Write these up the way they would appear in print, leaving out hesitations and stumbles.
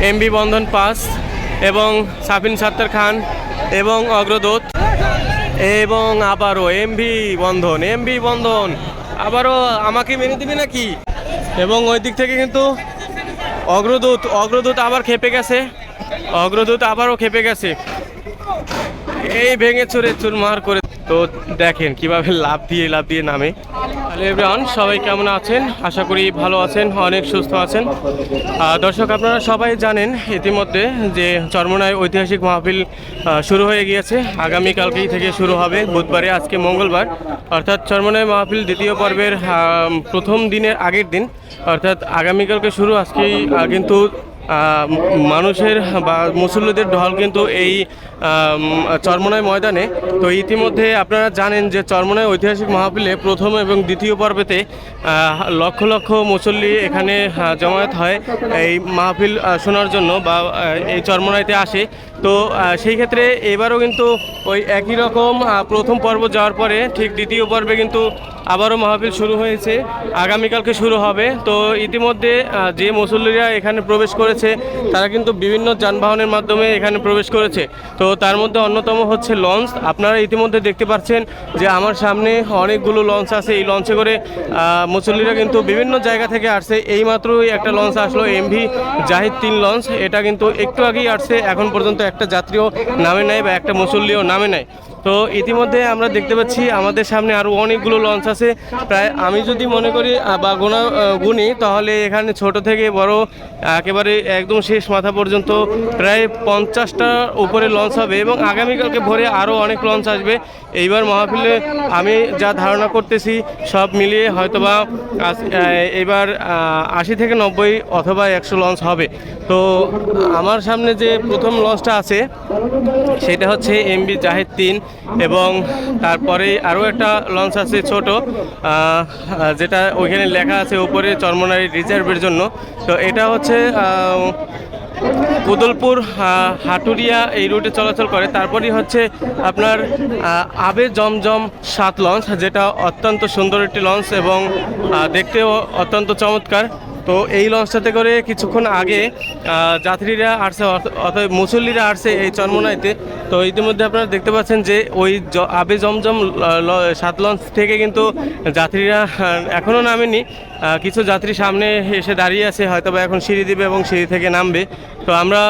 MB বন্ধন 5 এবং সাফিন সাত্তার খান এবং অগ্রদূত এবং আবারও এমবি বন্ধন আবারও আমাকে মেনে দিবে নাকি। এবং ওই দিক থেকে কিন্তু অগ্রদূত আবার খেপে গেছে, অগ্রদূত আবারও খেপে গেছে, এই ভেঙে চুরমার করে। তো দেখেন কিভাবে লাভ দিয়ে নামে। হ্যালো এভরিওয়ান, সবাই কেমন আছেন? আশা করি ভালো আছেন, অনেক সুস্থ আছেন। দর্শক, আপনারা সবাই জানেন ইতিমধ্যে যে চরমোনাই ঐতিহাসিক মাহফিল শুরু হয়ে গিয়েছে। আগামীকালকেই থেকে শুরু হবে, বুধবারে, আজকে মঙ্গলবার, অর্থাৎ চরমোনাই মাহফিল দ্বিতীয় পর্বের প্রথম দিনের আগের দিন, অর্থাৎ আগামীকালকে শুরু। আজকেই কিন্তু মানুষের বা মুসল্লিদের ঢল কিন্তু এই চরমোনাই ময়দানে। তো ইতিমধ্যে আপনারা জানেন যে চরমোনাই ঐতিহাসিক মাহফিলে প্রথম এবং দ্বিতীয় পর্বেতে লক্ষ লক্ষ মুসল্লি এখানে জমায়েত হয় এই মাহফিল শোনার জন্য, বা এই চরমোনাইতে আসে। তো সেই ক্ষেত্রে এবারও কিন্তু ওই একই রকম প্রথম পর্ব যাওয়ার পরে ঠিক দ্বিতীয় পর্বে কিন্তু আবারও মাহফিল শুরু হয়েছে, আগামীকালকে শুরু হবে। তো ইতিমধ্যে যে মুসল্লিরা এখানে প্রবেশ করেছে তারা কিন্তু বিভিন্ন যানবাহনের মাধ্যমে এখানে প্রবেশ করেছে। তো তার মধ্যে অন্যতম হচ্ছে লঞ্চ। আপনারা ইতিমধ্যে দেখতে পাচ্ছেন যে আমার সামনে অনেকগুলো লঞ্চ আছে। এই লঞ্চে করে মুসল্লিরা কিন্তু বিভিন্ন জায়গা থেকে আসছে। এইমাত্রই একটা লঞ্চ আসলো, এমভি জাহিদ 3 লঞ্চ। এটা কিন্তু একটু আগেই আসছে, এখন পর্যন্ত একটা যাত্রীও নামে নাই বা একটা মুসল্লিও নামে নাই। তো ইতিমধ্যে আমরা দেখতে পাচ্ছি আমাদের সামনে আরও অনেকগুলো লঞ্চ আছে। প্রায় আমি যদি মনে করি বা গুনি তাহলে এখানে ছোট থেকে বড় একেবারে একদম শেষ মাথা পর্যন্ত প্রায় 50টার উপরে লঞ্চ হবে, এবং আগামীকালকে ভোরে আরও অনেক লঞ্চ আসবে। এইবার মাহফিলে আমি যা ধারণা করতেছি সব মিলিয়ে হয়তোবা এবার 80 থেকে 90 অথবা 100 লঞ্চ হবে। তো আমার সামনে যে প্রথম লঞ্চটা আছে সেটা হচ্ছে এমবি জাহিদ 3, এবং তারপরে আরও একটা লঞ্চ আছে ছোট, যেটা ওইখানে লেখা আছে উপরে চরমোনাই রিজার্ভের জন্য। তো এটা হচ্ছে উদলপুর হাটুরিয়া এই রুটে চলাচল করে। তারপরেই হচ্ছে আপনার আবে জমজম 7 লঞ্চ, যেটা অত্যন্ত সুন্দর একটি লঞ্চ এবং দেখতেও অত্যন্ত চমৎকার। তো এই লঞ্চটাতে করে কিছুক্ষণ আগে যাত্রীরা আসছে, অর্থাৎ মুসল্লিরা আসছে এই চরমোনাইতে। তো ইতিমধ্যে আপনারা দেখতে পাচ্ছেন যে ওই আবে জমজম 7 লঞ্চ থেকে কিন্তু যাত্রীরা এখনও নামেনি। কিছু যাত্রী সামনে এসে দাঁড়িয়ে আছে, হয়তো বা এখন সিঁড়ি দিবে এবং সিঁড়ি থেকে নামবে। তো আমরা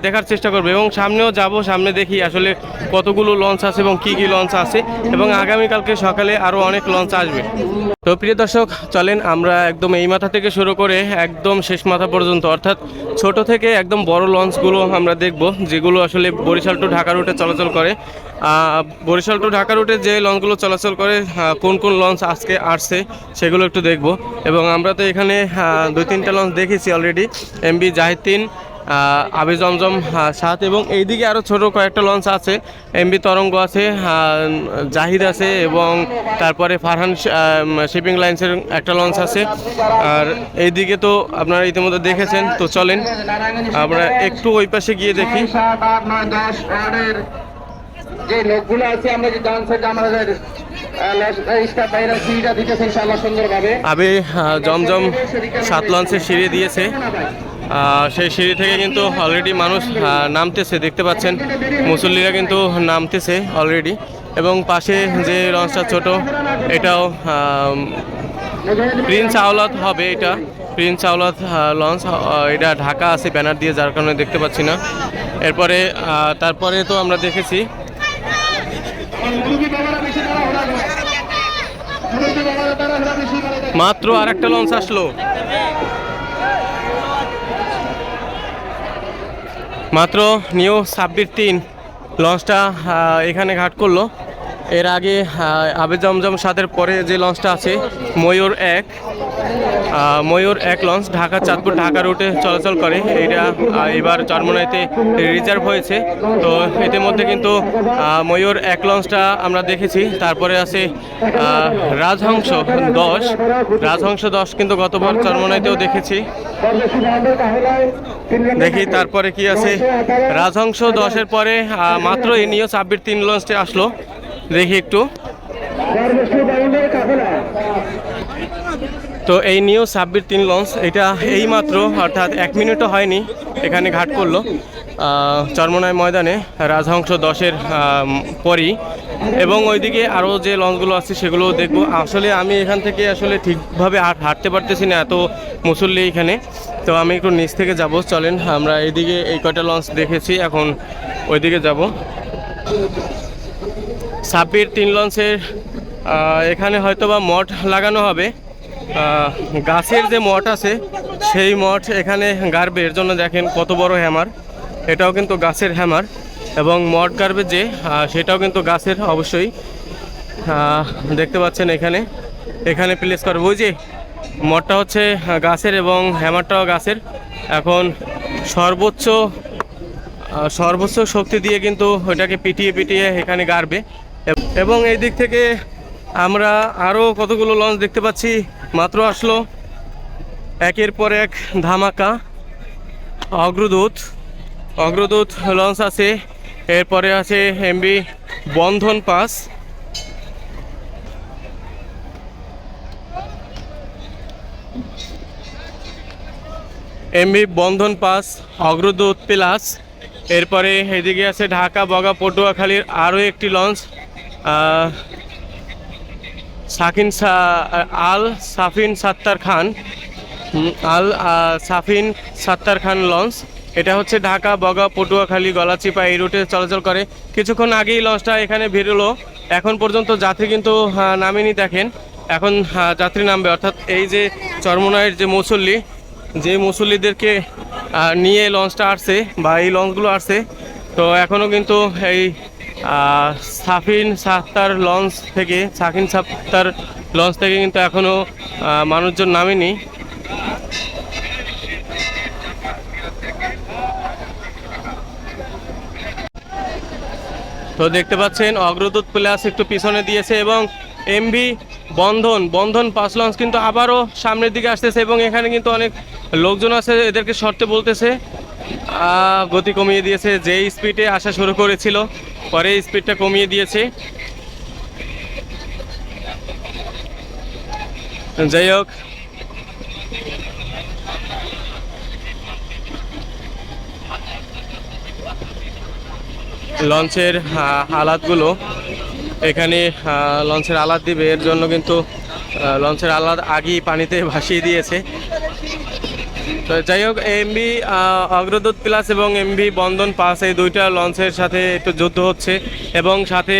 দেখার চেষ্টা করবো এবং সামনেও যাব, সামনে দেখি আসলে কতগুলো লঞ্চ আছে এবং কি কি লঞ্চ আছে, এবং আগামীকালকে সকালে আরও অনেক লঞ্চ আসবে। তো প্রিয় দর্শক, চলেন আমরা একদম এই মাথা থেকে শুরু করে একদম শেষ মাথা পর্যন্ত, অর্থাৎ ছোট থেকে একদম বড় লঞ্চগুলো আমরা দেখব, যেগুলো আসলে বরিশাল টু ঢাকা রুটে চলাচল করে। বরিশাল টু ঢাকা রুটে যে লঞ্চগুলো চলাচল করে কোন কোন লঞ্চ আজকে আসছে সেগুলো একটু দেখব। এবং আমরা তো এখানে 2-3টা লঞ্চ দেখেছি অলরেডি, এমবি জাহিদ 3, আবে জমজম 7, এবং এইদিকে আরও ছোটো কয়েকটা লঞ্চ আছে। এমবি তরঙ্গ আছে, জাহিদ আছে, এবং তারপরে ফারহান শিপিং লাইন্সের একটা লঞ্চ আছে। আর এইদিকে তো আপনারা ইতিমধ্যে দেখেছেন। তো চলেন আমরা একটু ওই পাশে গিয়ে দেখি। যে লোকগুলো আছে আমরা যে ডান সাইডে আমাদের স্টাফ ভাইরা সিঁড়িটা দিতেছে ইনশাআল্লাহ সুন্দরভাবে। আবে জমজম 7 লঞ্চের সিঁড়ি দিয়েছে, সেই সিঁড়ি থেকে কিন্তু অলরেডি মানুষ নামতেছে, দেখতে পাচ্ছেন মুসল্লিরা কিন্তু নামতেছে অলরেডি। এবং পাশে যে লঞ্চটা ছোট, এটাও প্রিন্স আওলাদ হবে, এটা প্রিন্স আওলাদ লঞ্চ। এটা ঢাকা আছে ব্যানার দিয়ে, যার কারণে দেখতে পাচ্ছি না। এরপরে তারপরে তো আমরা দেখেছি মাত্র আর একটা লঞ্চ আসলো, মাত্র নিউ সাব্বির 3 লঞ্চটা এখানে ঘাট করলো। এর আগে আবে জমজম 7-এর পরে যে লঞ্চটা আছে ময়ূর 1 লঞ্চ ঢাকা চাঁদপুর ঢাকা রুটে চলাচল করে। এটা এবার চরমোনাইতে রিজার্ভ হয়েছে। তো ইতিমধ্যে কিন্তু ময়ূর 1 লঞ্চটা আমরা দেখেছি। তারপরে আছে রাজহংস 10 কিন্তু গতবার চরমোনাইতেও দেখেছি। দেখি তারপরে কি আছে। রাজহংস 10-এর পরে মাত্র এই নিয়ে সাব্বির 3 লঞ্চটি আসলো, দেখি একটু। তো এই নিউ সাব্বির 3 লঞ্চ এটা এইমাত্র অর্থাৎ 1 মিনিটও হয়নি এখানে ঘাট করলো চরমনাই ময়দানে রাজহংস 10-এর পরই, এবং ওইদিকে আরও যে লঞ্চগুলো আছে সেগুলো দেখবো। আসলে আমি এখান থেকে আসলে ঠিকভাবে হাঁটতে পারতেছি না, এত মুসল্লি এখানে। তো আমি একটু নিচ থেকে যাব, চলেন আমরা এইদিকে এই কয়টা লঞ্চ দেখেছি, এখন ওইদিকে যাব। সাব্বির 3 লঞ্চের এখানে হয়তোবা মঠ লাগানো হবে, গাছের যে মঠ আছে সেই মঠ এখানে গাড়বে। এর জন্য দেখেন কত বড় হ্যামার, এটাও কিন্তু গাছের হ্যামার, এবং মঠ গাড়বে যে সেটাও কিন্তু গাছের অবশ্যই। দেখতে পাচ্ছেন এখানে এখানে প্লেস করবে, ওই যে মঠটা হচ্ছে গাছের এবং হ্যামারটাও গাছের। এখন সর্বোচ্চ শক্তি দিয়ে কিন্তু ওইটাকে পিটিয়ে পিটিয়ে এখানে গাড়বে। এবং এই দিক থেকে আমরা আরও কতগুলো লঞ্চ দেখতে পাচ্ছি, মাত্র আসলো একের পর এক ধামাকা। অগ্রদূত লঞ্চ আছে, এরপরে আছে এমবি বন্ধন পাস, অগ্রদূত প্লাস। এরপরে এদিকে আছে ঢাকা বগা পটুয়াখালীর আরও একটি লঞ্চ সাফিন সাত্তার খান লঞ্চ। এটা হচ্ছে ঢাকা বগা পটুয়াখালী গলাচিপা এই রুটে চলাচল করে। কিছুক্ষণ আগেই লঞ্চটা এখানে বেরোলো, এখন পর্যন্ত যাত্রী কিন্তু নামেনি। দেখেন এখন যাত্রী নামবে, অর্থাৎ এই যে চরমনাইয়ের যে মুসল্লিদেরকে নিয়ে লঞ্চটা আসছে বা এই লঞ্চগুলো আসছে, তো এখনও কিন্তু এই সাফিন সাত্তার লঞ্চ থেকে কিন্তু এখনও মানুষজন নামেনি। তো দেখতে পাচ্ছেন অগ্রদূত প্লাস একটু পিছনে দিয়েছে, এবং এমভি বন্ধন 5 লঞ্চ কিন্তু আবারও সামনের দিকে আসতেছে, এবং এখানে কিন্তু অনেক লোকজন আছে, এদেরকে সরতে বলতেছে। গতি কমিয়ে দিয়েছে, যে স্পিডে আসা শুরু করেছিল পরে স্পিডটা কমিয়ে দিয়েছে। যাই হোক, লঞ্চের আলাদগুলো এখানে লঞ্চের আলাদ দিবে, এর জন্য কিন্তু লঞ্চের আলাদ আগেই পানিতে ভাসিয়ে দিয়েছে। তো যাই হোক, এমভি অগ্রদূত প্লাস এবং এমভি বন্ধন পাস এই দুইটা লঞ্চের সাথে একটু যুদ্ধ হচ্ছে, এবং সাথে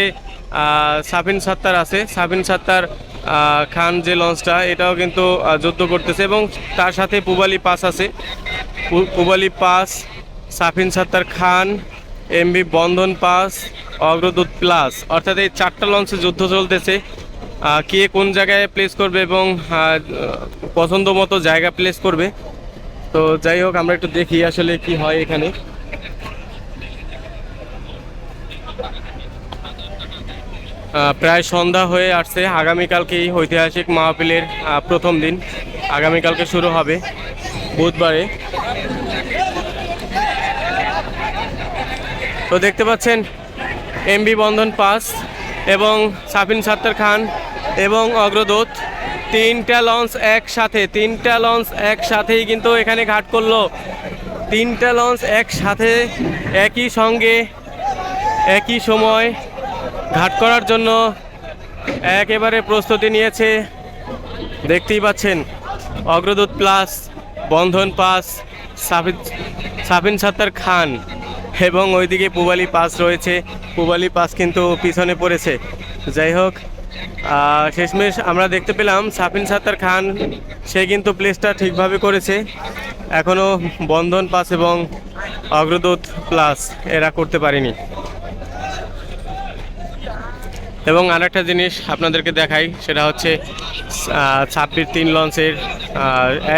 সাফিন সাত্তার খান যে লঞ্চটা এটাও কিন্তু যুদ্ধ করতেছে, এবং তার সাথে পুবালি পাস আছে। পুবালি পাস, সাফিন সাত্তার খান, এমভি বন্ধন পাস, অগ্রদূত প্লাস, অর্থাৎ এই 4টা লঞ্চে যুদ্ধ চলতেছে। কে কোন জায়গায় প্লেস করবে এবং পছন্দ মতো জায়গা প্লেস করবে। তো যাই হোক, আমরা একটু দেখি আসলে কি হয় এখানে। প্রায় সন্ধ্যা হয়ে আসছে, আগামীকালকেই ঐতিহাসিক মাহফিলের প্রথম দিন, আগামীকালকে শুরু হবে বুধবারে। তো দেখতে পাচ্ছেন এমভি বন্ধন পাস এবং সাফিন সাত্তার খান এবং অগ্রদূত 3টা লঞ্চ একসাথেই কিন্তু এখানে ঘাট করলো। 3টা লঞ্চ একসাথে একই সঙ্গে একই সময় ঘাট করার জন্য একেবারে প্রস্তুতি নিয়েছে। দেখতেই পাচ্ছেন অগ্রদূত প্লাস, বন্ধন পাস, সাফিন সাত্তার খান, এবং ওইদিকে পুবালি পাস রয়েছে। পুবালি পাস কিন্তু পিছনে পড়েছে। যাই হোক, শেষমেশ আমরা দেখতে পেলাম সাফিন সাত্তার খান সে কিন্তু প্লেসটা ঠিকভাবে করেছে, এখনও বন্ধন পাস এবং অগ্রদূত প্লাস এরা করতে পারেনি। এবং আরেকটা জিনিস আপনাদেরকে দেখাই, সেটা হচ্ছে সাব্বির 3 লঞ্চের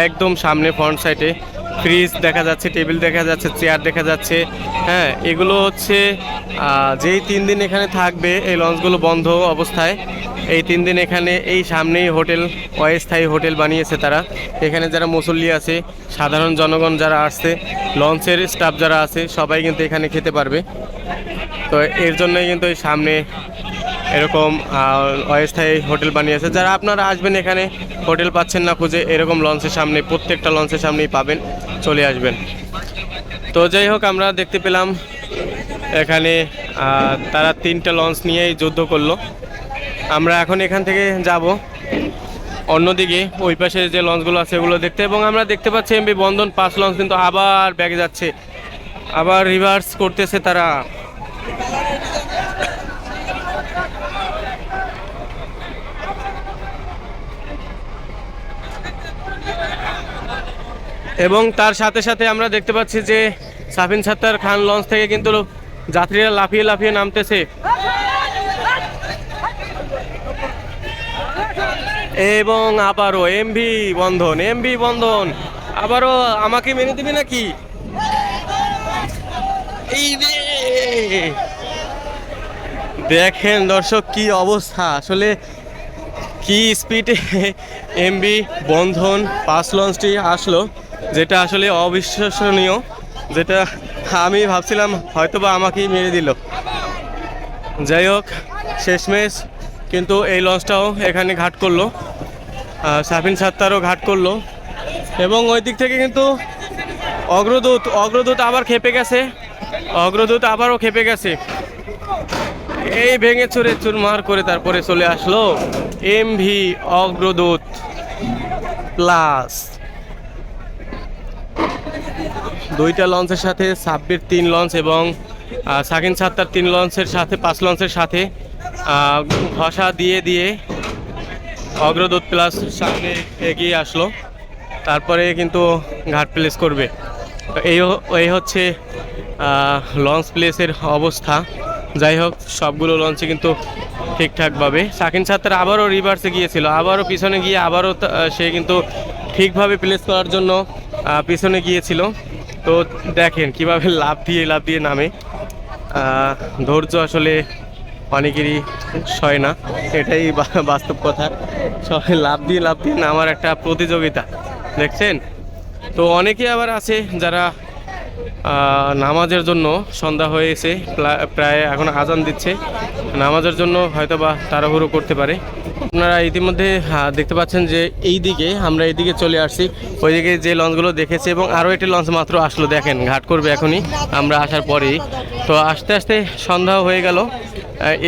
একদম সামনে ফ্রন্ট সাইডে ফ্রিজ দেখা যাচ্ছে, টেবিল দেখা যাচ্ছে, চেয়ার দেখা যাচ্ছে। হ্যাঁ, এগুলো হচ্ছে যেই 3 দিন এখানে থাকবে এই লঞ্চগুলো বন্ধ অবস্থায়, এই 3 দিন এখানে এই সামনেই হোটেল, অস্থায়ী হোটেল বানিয়েছে তারা। এখানে যারা মুসল্লি আছে, সাধারণ জনগণ যারা আসছে, লঞ্চের স্টাফ যারা আছে, সবাই কিন্তু এখানে খেতে পারবে। তো এর জন্যই কিন্তু এই সামনে এরকম অস্থায়ী হোটেল বানিয়েছে। যারা আপনারা আসবেন এখানে হোটেল পাচ্ছেন না খুঁজে, এরকম লঞ্চের সামনে, প্রত্যেকটা লঞ্চের সামনেই পাবেন, চলে আসবেন। তো যাই হোক, আমরা দেখতে পেলাম এখানে তারা 3টা লঞ্চ নিয়েই যুদ্ধ করলো। আমরা এখন এখান থেকে যাব অন্যদিকে, ওই পাশে যে লঞ্চগুলো আছে এগুলো দেখতে, এবং আমরা দেখতে পাচ্ছি এমবি বন্ধন 5 লঞ্চ কিন্তু আবার ব্যাগে যাচ্ছে, আবার রিভার্স করতেছে তারা। এবং তার সাথে সাথে আমরা দেখতে পাচ্ছি যে সাফিন সাত্তার খান লঞ্চ থেকে কিন্তু যাত্রীরা লাফিয়ে লাফিয়ে নামতেছে, এবং আবারও এমভি বন্ধন আবারও আমাকে মেনে দিবে নাকি? এই রে, দেখেন দর্শক কি অবস্থা, আসলে কি স্পিডে এমভি বন্ধন 5 লঞ্চটি আসলো, যেটা আসলে অবিশ্বাসনীয়, যেটা আমি ভাবছিলাম হয়তোবা আমাকেই মেরে দিল। যাই হোক, শেষমেশ কিন্তু এই লঞ্চটাও এখানে ঘাট করলো, সাফিন সাত্তারও ঘাট করলো, এবং ওই দিক থেকে কিন্তু অগ্রদূত আবার খেপে গেছে, অগ্রদূত আবারও খেপে গেছে। এই ভেঙে চুরে চুরমার করে তারপরে চলে আসলো এমভি অগ্রদূত প্লাস। 2টা লঞ্চের সাথে সাব্বির 3 লঞ্চ এবং সাকিন সাত্তার 3 লঞ্চের সাথে 5 লঞ্চের সাথে ঘষা দিয়ে অগ্রদূত প্লাস সামনে এগিয়ে আসলো, তারপরে কিন্তু ঘাট প্লেস করবে। তো এই হচ্ছে লঞ্চ প্লেসের অবস্থা। যাই হোক, সবগুলো লঞ্চে কিন্তু ঠিকঠাকভাবে, সাকিন সাত্তার আবারও রিভার্সে গিয়েছিল, আবারও পিছনে গিয়ে আবারও সে কিন্তু ঠিকভাবে প্লেস করার জন্য পিছনে গিয়েছিল। তো দেখেন কিভাবে লাফ দিয়ে নামে। ধৈর্য আসলে অনেকেরই সয় না, এটাই বাস্তব কথা। সবাই লাফ দিয়ে নামার একটা প্রতিযোগিতা দেখছেন। তো অনেকে আবার আছে যারা নামাজের জন্য, সন্ধ্যা হয়েছে প্রায়, এখন আজান দিচ্ছে, নামাজের জন্য হয়তোবা তাড়াহুড়ো করতে পারে। আপনারা ইতিমধ্যে দেখতে পাচ্ছেন যে আমরা এইদিকে চলে আসছি, ওইদিকে যে লঞ্চগুলো দেখেছি, এবং আরও একটি লঞ্চ মাত্র আসলো, দেখেন ঘাট করবে এখনই আমরা আসার পরেই। তো আস্তে আস্তে সন্ধ্যা হয়ে গেল।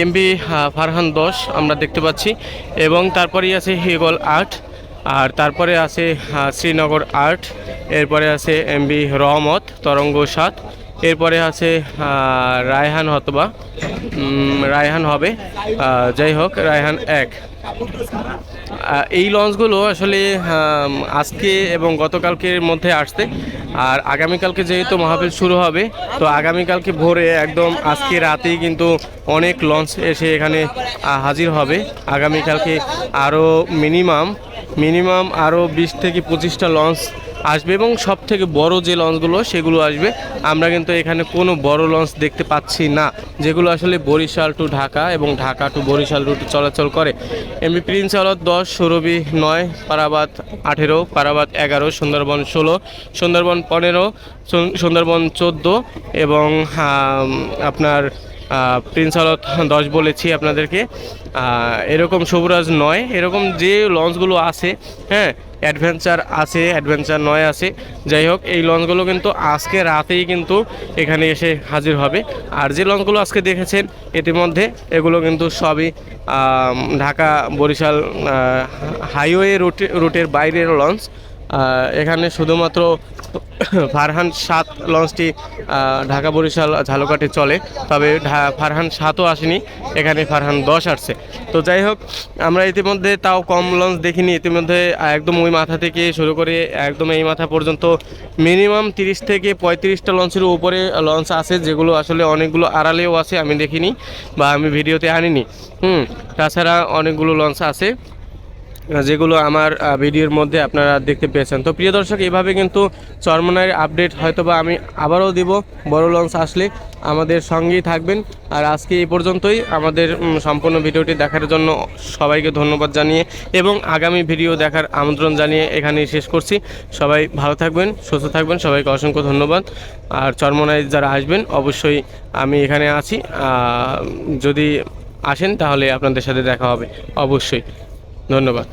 এমভি ফারহান 10 আমরা দেখতে পাচ্ছি, এবং তারপরেই আছে হিগল 8, আর তারপরে আছে শ্রীনগর 8, এরপরে আছে এমভি রহমত তরঙ্গ 7, এরপরে আছে রায়হান, রায়হান হবে, যাই হোক রায়হান 1। এই লঞ্চগুলো আসলে আজকে এবং গতকালকের মধ্যে আসছে, আর আগামীকালকে যেহেতু মাহফিল শুরু হবে, তো আগামীকালকে ভোরে একদম আজকে রাতেই কিন্তু অনেক লঞ্চ এসে এখানে হাজির হবে। আগামীকালকে আরও মিনিমাম আরও 20 থেকে 25টা লঞ্চ আসবে, এবং সব থেকে বড় যে লঞ্চগুলো সেগুলো আসবে। আমরা কিন্তু এখানে কোনো বড় লঞ্চ দেখতে পাচ্ছি না, যেগুলো আসলে বরিশাল টু ঢাকা এবং ঢাকা টু বরিশাল রুটে চলাচল করে। এমভি প্রিন্স আওলাদ 10, সুরভি 9, পারাবাত 18, পারাবাত 11, সুন্দরবন 16, সুন্দরবন 15, সুন্দরবন 14, এবং আপনার প্রিন্স আওলাদ 10 বলেছি আপনাদেরকে। এরকম শুভরাজ 9, এরকম যে লঞ্চগুলো আছে, হ্যাঁ, অ্যাডভেঞ্চার 9 আছে। যাই হোক, এই লঞ্চগুলো কিন্তু আজকে রাতেই কিন্তু এখানে এসে হাজির হবে। আর যে লঞ্চগুলো আজকে দেখেছেন ইতিমধ্যে, এগুলো কিন্তু সবই ঢাকা বরিশাল হাইওয়ে রুটের বাইরের লঞ্চ। এখানে শুধুমাত্র ফারহান 7 লঞ্চটি ঢাকা বরিশাল ঝালকাঠি চলে, তবে ফারহান 7ও আসেনি, এখানে ফারহান 10 আসছে। তো যাই হোক, আমরা ইতিমধ্যে তাও কম লঞ্চ দেখিনি, ইতিমধ্যে একদম ওই মাথা থেকে শুরু করে একদম এই মাথা পর্যন্ত মিনিমাম 30 থেকে 35টা লঞ্চের উপরে লঞ্চ আছে, যেগুলো আসলে অনেকগুলো আড়ালেও আছে, আমি দেখিনি বা আমি ভিডিওতে আনিনি। তাছাড়া অনেকগুলো লঞ্চ আছে যেগুলো আমার ভিডিওর মধ্যে আপনারা দেখতে পেয়েছেন। তো প্রিয় দর্শক, এইভাবে কিন্তু চরমোনাইয়ের আপডেট হয়তোবা আমি আবারও দিব, বড় লঞ্চ আসলে আমাদের সঙ্গেই থাকবেন। আর আজকে এই পর্যন্তই, আমাদের সম্পূর্ণ ভিডিওটি দেখার জন্য সবাইকে ধন্যবাদ জানিয়ে এবং আগামী ভিডিও দেখার আমন্ত্রণ জানিয়ে এখানেই শেষ করছি। সবাই ভালো থাকবেন, সুস্থ থাকবেন, সবাইকে অসংখ্য ধন্যবাদ। আর চরমোনাই যারা আসবেন, অবশ্যই আমি এখানে আছি, যদি আসেন, তাহলে আপনাদের সাথে দেখা হবে অবশ্যই। ধন্যবাদ।